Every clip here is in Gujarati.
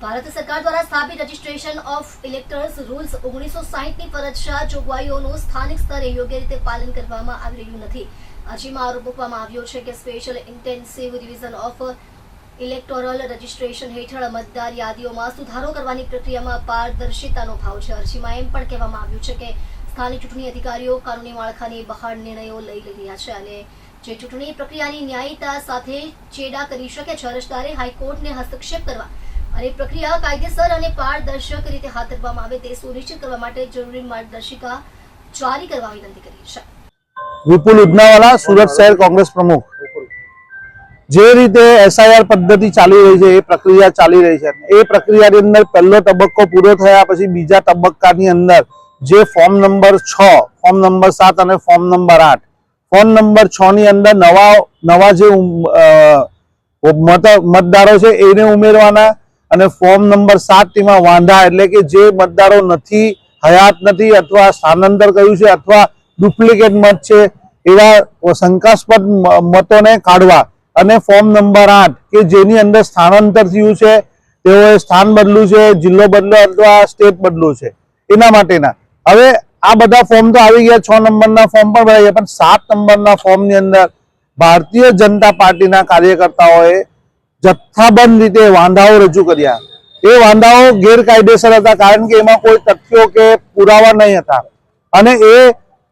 ભારત સરકાર દ્વારા સ્થાપિત રજિસ્ટ્રેશન ઓફ ઇલેક્ટર્સ રૂલ્સ 1960ની ફરજિયાત જોગવાઈઓનું સ્થાનિક સ્તરે યોગ્ય રીતે પાલન કરવામાં આવી રહ્યું નથી। અરજીમાં આરોપ મૂકવામાં આવ્યો છે કે special intensive revision of electoral registration હેઠળ મતદાર યાદીઓમાં સુધારો કરવાની પ્રક્રિયામાં પારદર્શિતાનો અભાવ છે। અરજીમાં એમ પણ કહેવામાં આવ્યું છે કે સ્થાનિક ચૂંટણી અધિકારીઓ કાનૂની માળખાની બહાર નિર્ણયો લઈ રહ્યા છે અને જે ચૂંટણી પ્રક્રિયાની ન્યાયીતા સાથે ચેડા કરી શકે છે। અરજદારે હાઈકોર્ટને હસ્તક્ષેપ કરવા અને પ્રક્રિયા કાયદેસર અને પારદર્શક રીતે હાથ ધરવામાં આવે તે સુનિશ્ચિત કરવા માટે જરૂરી માર્ગદર્શિકા જારી કરવા વિનંતી કરી છે। વિપુલ ઉધનાવાલા, સુરત શહેર કોંગ્રેસ પ્રમુખ। જે રીતે એસઆઈઆર પદ્ધતિ ચાલી રહી છે, એ પ્રક્રિયા ચાલી રહી છે, એ પ્રક્રિયાની અંદર પહેલો તબક્કો પૂરો થયા પછી બીજા તબક્કાની અંદર જે ફોર્મ નંબર 6, ફોર્મ નંબર 7 અને ફોર્મ નંબર 8, ફોર્મ નંબર 6 ની અંદર નવા જે મતદારો છે એને ઉમેરવાના અને ફોર્મ નંબર 7 તેમાં વાંધા એટલે કે જે મતદારો નથી, હયાત નથી અથવા સ્થાનાંતર કર્યું છે અથવા ડુપ્લિકેટ મત છે એવા શંકાસ્પદ મતોને કાઢવા અને ફોર્મ નંબર 8 કે જેની અંદર સ્થાનાંતર થયું છે, તેઓએ સ્થાન બદલ્યું છે, જિલ્લો બદલ્યો અથવા સ્ટેટ બદલ્યું છે, એના માટેના હવે આ બધા ફોર્મ તો આવી ગયા। 6 નંબરના ફોર્મ પણ ભરાઈ ગયા, પણ 7 નંબરના ફોર્મની અંદર ભારતીય જનતા પાર્ટીના કાર્યકર્તાઓએ જથ્થાબંધ રીતે વાંધાઓ રજૂ કર્યા। એ વાંધાઓ ગેરકાયદેસર હતા કારણ કે એમાં કોઈ તથ્યો કે પુરાવા નહીં હતા અને એ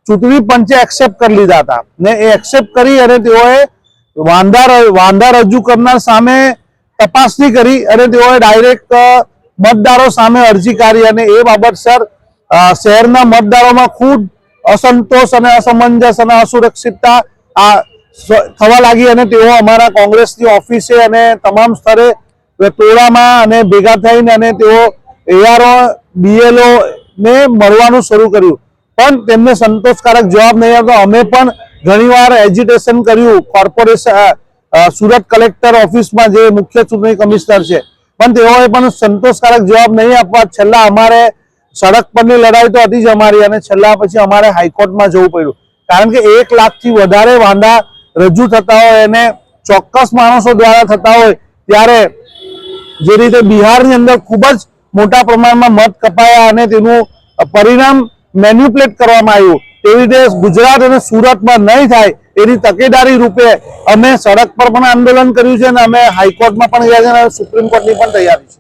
ચૂંટણી પંચે એક્સેપ્ટ કરી લીધા હતા ને એ એક્સેપ્ટ કરી અને તેઓએ વાંધા રજૂ કરનાર સામે તપાસણી કરી અને તેઓએ ડાયરેક્ટ મતદારો સામે અરજી કરી અને એ બાબતસર શહેરના મતદારોમાં ખૂબ અસંતોષ અને અસમંજસ અને અસુરક્ષિતતા થવા લાગી અને તેઓ અમારા કોંગ્રેસની ઓફિસે અને તમામ સ્તરે ટોળામાં અને ભેગા થઈને અને તેઓ એઆરઓ બીએલઓ ને મળવાનું શરૂ કર્યું, પણ તેમને સંતોષકારક જવાબ નહીં આવતો। અમે પણ ઘણીવાર એજિટેશન કર્યું કોર્પોરેશન સુરત કલેક્ટર ઓફિસમાં જે મુખ્ય ચૂંટણી કમિશનર છે, પણ તેઓએ પણ સંતોષકારક જવાબ નહીં આપવા છેલ્લા અમારે સડક પરની લડાઈ તો હતી જ અમારી અને છેલ્લા પછી અમારે હાઈકોર્ટમાં જવું પડ્યું કારણ કે 1 લાખથી વધારે વાંધા રજૂ થતા હોય અને ચોક્કસ માણસો દ્વારા થતા હોય ત્યારે જે રીતે બિહારની અંદર ખૂબ જ મોટા પ્રમાણમાં મત કપાયા અને તેનું પરિણામ મેન્યુપ્યુલેટ કરવામાં આવ્યું, તેવી રીતે ગુજરાત અને સુરતમાં નહીં થાય એની તકેદારી રૂપે અમે સડક પર પણ આંદોલન કર્યું છે અને અમે હાઈકોર્ટમાં પણ ગયા છે અને સુપ્રીમ કોર્ટની પણ તૈયારી છે।